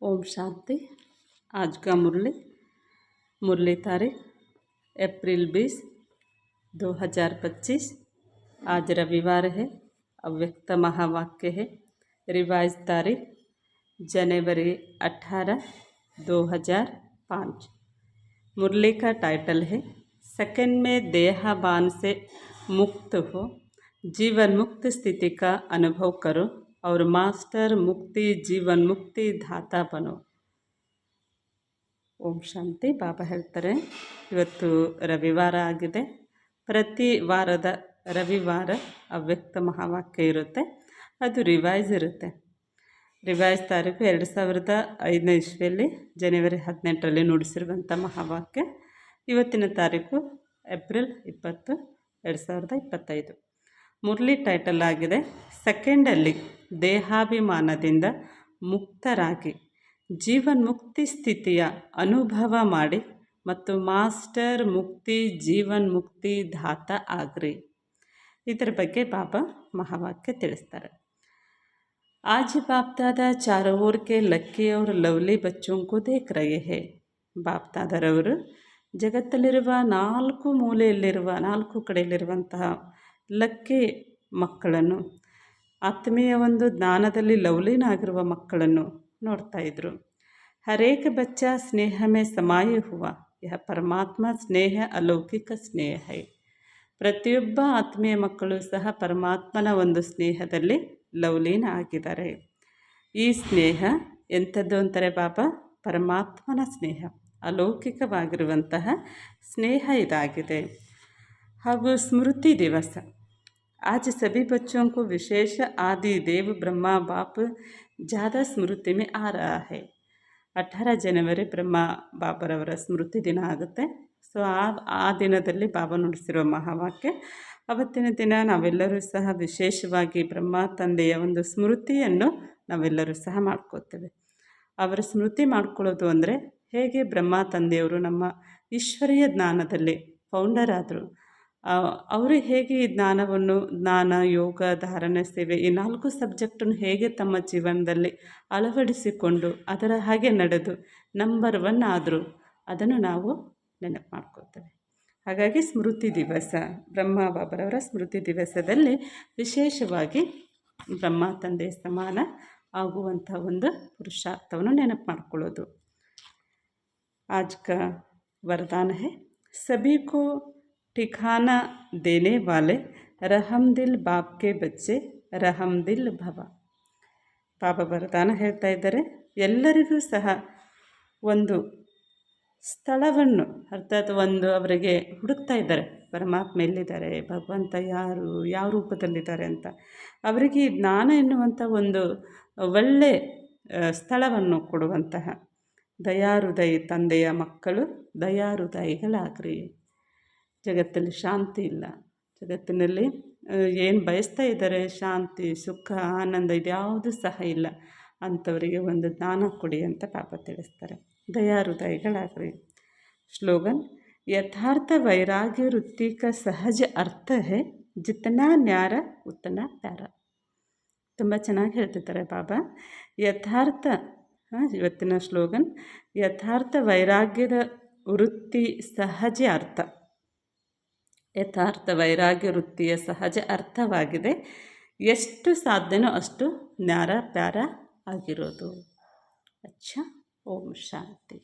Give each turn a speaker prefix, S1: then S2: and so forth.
S1: ओम शांति। आज का मुरली तारीख अप्रैल 20, 2025। आज रविवार है। अव्यक्त महावाक्य है। रिवाइज तारीख जनवरी 18, 2005। मुरली का टाइटल है सेकंड में देहाबान से मुक्त हो, जीवन मुक्त स्थिति का अनुभव करो और मास्टर मुक्ति जीवन मुक्ति धाता बनो। ಓಂ ಶಾಂತಿ. ಬಾಬಾ ಹೇಳ್ತಾರೆ, ಇವತ್ತು ರವಿವಾರ ಆಗಿದೆ. ಪ್ರತಿ ವಾರದ ರವಿವಾರ ಅವ್ಯಕ್ತ ಮಹಾವಾಕ್ಯ ಇರುತ್ತೆ. ಅದು ರಿವೈಸ್ ಇರುತ್ತೆ. ರಿವೈಸ್ ತಾರೀಕು 2005 ಇಸ್ವಿಯಲ್ಲಿ ಜನವರಿ 18ರಲ್ಲಿ ನುಡಿಸಿರುವಂಥ ಮಹಾವಾಕ್ಯ. ಇವತ್ತಿನ ತಾರೀಕು ಏಪ್ರಿಲ್ 20, 2025. ಮುರಳಿ ಟೈಟಲ್ ಆಗಿದೆ ಸೆಕೆಂಡಲ್ಲಿ ದೇಹಾಭಿಮಾನದಿಂದ ಮುಕ್ತರಾಗಿ ಜೀವನ್ಮುಕ್ತಿ ಸ್ಥಿತಿಯ ಅನುಭವ ಮಾಡಿ ಮತ್ತು ಮಾಸ್ಟರ್ ಮುಕ್ತಿ ಜೀವನ್ಮುಕ್ತಿ ಧಾತ ಆಗ್ರಿ. ಇದರ ಬಗ್ಗೆ ಬಾಬಾ ಮಹಾವಾಕ್ಯ ತಿಳಿಸ್ತಾರೆ. आज बाप दादा चारों ओर के लक्की और लवली बच्चों को देख रहे हैं. ಬಾಪ್ ದಾದಾರವರು ಜಗತ್ತಲ್ಲಿರುವ 4 ಮೂಲೆಯಲ್ಲಿರುವ 4 ಕಡೆಯಲ್ಲಿರುವಂತಹ ಲಕ್ಕಿ ಮಕ್ಕಳನ್ನು, ಆತ್ಮೀಯ ಒಂದು ಜ್ಞಾನದಲ್ಲಿ ಲವಲೀನಾಗಿರುವ ಮಕ್ಕಳನ್ನು ನೋಡ್ತಾ ಇದ್ರು. ಹರೇಕ ಬಚ್ಚ ಸ್ನೇಹ ಮೇ ಸಮಾಯ ಹುವ, ಯಹ ಪರಮಾತ್ಮ ಸ್ನೇಹ ಅಲೌಕಿಕ ಸ್ನೇಹ ಹೈ. ಪ್ರತಿಯೊಬ್ಬ ಆತ್ಮೀಯ ಮಕ್ಕಳು ಸಹ ಪರಮಾತ್ಮನ ಒಂದು ಸ್ನೇಹದಲ್ಲಿ ಲವಲೀನ ಆಗಿದ್ದಾರೆ. ಈ ಸ್ನೇಹ ಎಂಥದ್ದು ಅಂತಾರೆ ಬಾಬಾ? ಪರಮಾತ್ಮನ ಸ್ನೇಹ, ಅಲೌಕಿಕವಾಗಿರುವಂತಹ ಸ್ನೇಹ ಇದಾಗಿದೆ. ಹಾಗೂ ಸ್ಮೃತಿ ದಿವಸ. आज सभी बच्चों को विशेष आदि देव ब्रह्मा बाप ज़्यादा स्मृति में आ रहा है. 18 ಜನವರಿ ಬ್ರಹ್ಮ ಬಾಬರವರ ಸ್ಮೃತಿ ದಿನ ಆಗುತ್ತೆ. ಸೊ ಆ ದಿನದಲ್ಲಿ ಬಾಬಾ ನುಡಿಸಿರುವ ಮಹಾವಾಕ್ಯ. ಅವತ್ತಿನ ದಿನ ನಾವೆಲ್ಲರೂ ಸಹ ವಿಶೇಷವಾಗಿ ಬ್ರಹ್ಮ ತಂದೆಯ ಒಂದು ಸ್ಮೃತಿಯನ್ನು ನಾವೆಲ್ಲರೂ ಸಹ ಮಾಡ್ಕೋತೇವೆ. ಅವರ ಸ್ಮೃತಿ ಮಾಡ್ಕೊಳ್ಳೋದು ಅಂದರೆ ಹೇಗೆ ಬ್ರಹ್ಮ ತಂದೆಯವರು ನಮ್ಮ ಈಶ್ವರೀಯ ಜ್ಞಾನದಲ್ಲಿ ಫೌಂಡರ್ ಆದರು, ಅವರು ಹೇಗೆ ಈ ಜ್ಞಾನ, ಯೋಗ, ಧಾರಣೆ, ಸೇವೆ ಈ 4 ಸಬ್ಜೆಕ್ಟನ್ನು ಹೇಗೆ ತಮ್ಮ ಜೀವನದಲ್ಲಿ ಅಳವಡಿಸಿಕೊಂಡು ಅದರ ಹಾಗೆ ನಡೆದು ನಂಬರ್ 1 ಆದರು, ಅದನ್ನು ನಾವು ನೆನಪು ಮಾಡ್ಕೋತೇವೆ. ಹಾಗಾಗಿ ಸ್ಮೃತಿ ದಿವಸ, ಬ್ರಹ್ಮ ಬಾಬರವರ ಸ್ಮೃತಿ ದಿವಸದಲ್ಲಿ ವಿಶೇಷವಾಗಿ ಬ್ರಹ್ಮ ತಂದೆ ಸಮಾನ ಆಗುವಂಥ ಒಂದು ಪುರುಷಾರ್ಥವನ್ನು ನೆನಪು ಮಾಡ್ಕೊಳ್ಳೋದು. आज का वरदान है सभी को ठिकाना देने वाले रहमदिल बाप के बच्चे रहमदिल ಭವ. ಬಾಬಾ ವರದಾನ ಹೇಳ್ತಾ ಇದ್ದಾರೆ, ಎಲ್ಲರಿಗೂ ಸಹ ಒಂದು ಸ್ಥಳವನ್ನು, ಅರ್ಥಾತ್ ಒಂದು ಅವರಿಗೆ ಹುಡುಕ್ತಾ ಇದ್ದಾರೆ, ಪರಮಾತ್ಮ ಎಲ್ಲಿದ್ದಾರೆ, ಭಗವಂತ ಯಾರು, ಯಾವ ರೂಪದಲ್ಲಿದ್ದಾರೆ ಅಂತ. ಅವರಿಗೆ ಜ್ಞಾನ ಎನ್ನುವಂಥ ಒಂದು ಒಳ್ಳೆ ಸ್ಥಳವನ್ನು ಕೊಡುವಂತಹ ದಯಾಹೃದಯಿ ತಂದೆಯ ಮಕ್ಕಳು ದಯಾಹೃದಯಿಗಳಾಗ್ರಿ. ಜಗತ್ತಲ್ಲಿ ಶಾಂತಿ ಇಲ್ಲ. ಜಗತ್ತಿನಲ್ಲಿ ಏನು ಬಯಸ್ತಾ ಇದ್ದಾರೆ, ಶಾಂತಿ, ಸುಖ, ಆನಂದ ಇದ್ಯಾವುದು ಸಹ ಇಲ್ಲ. ಅಂಥವರಿಗೆ ಒಂದು ಜ್ಞಾನ ಕೊಡಿ ಅಂತ ಪಾಪ ತಿಳಿಸ್ತಾರೆ. ದಯಾಹೃದಯಿಗಳಾಗ್ರಿ. ಸ್ಲೋಗನ್ ಯಥಾರ್ಥ ವೈರಾಗ್ಯ ವೃತ್ತಿ ಕಾ ಸಹಜ ಅರ್ಥ ಹೈ, ಜಿತನಾ ನ್ಯಾರ ಉತನಾ ಪ್ಯಾರ. ತುಂಬ ಚೆನ್ನಾಗಿ ಹೇಳ್ತಿದ್ದಾರೆ ಬಾಬಾ. ಯಥಾರ್ಥ, ಇವತ್ತಿನ ಸ್ಲೋಗನ್ ಯಥಾರ್ಥ ವೈರಾಗ್ಯದ ವೃತ್ತಿ ಸಹಜ ಅರ್ಥ. ಯಥಾರ್ಥ ವೈರಾಗ್ಯ ವೃತ್ತಿಯ ಸಹಜ ಅರ್ಥವಾಗಿದೆ. ಎಷ್ಟು ಸಾಧ್ಯನೋ ಅಷ್ಟು ನ್ಯಾರ ಪ್ಯಾರ ಆಗಿರೋದು. ಅಚ್ಚಾ. ಓಂ ಶಾಂತಿ.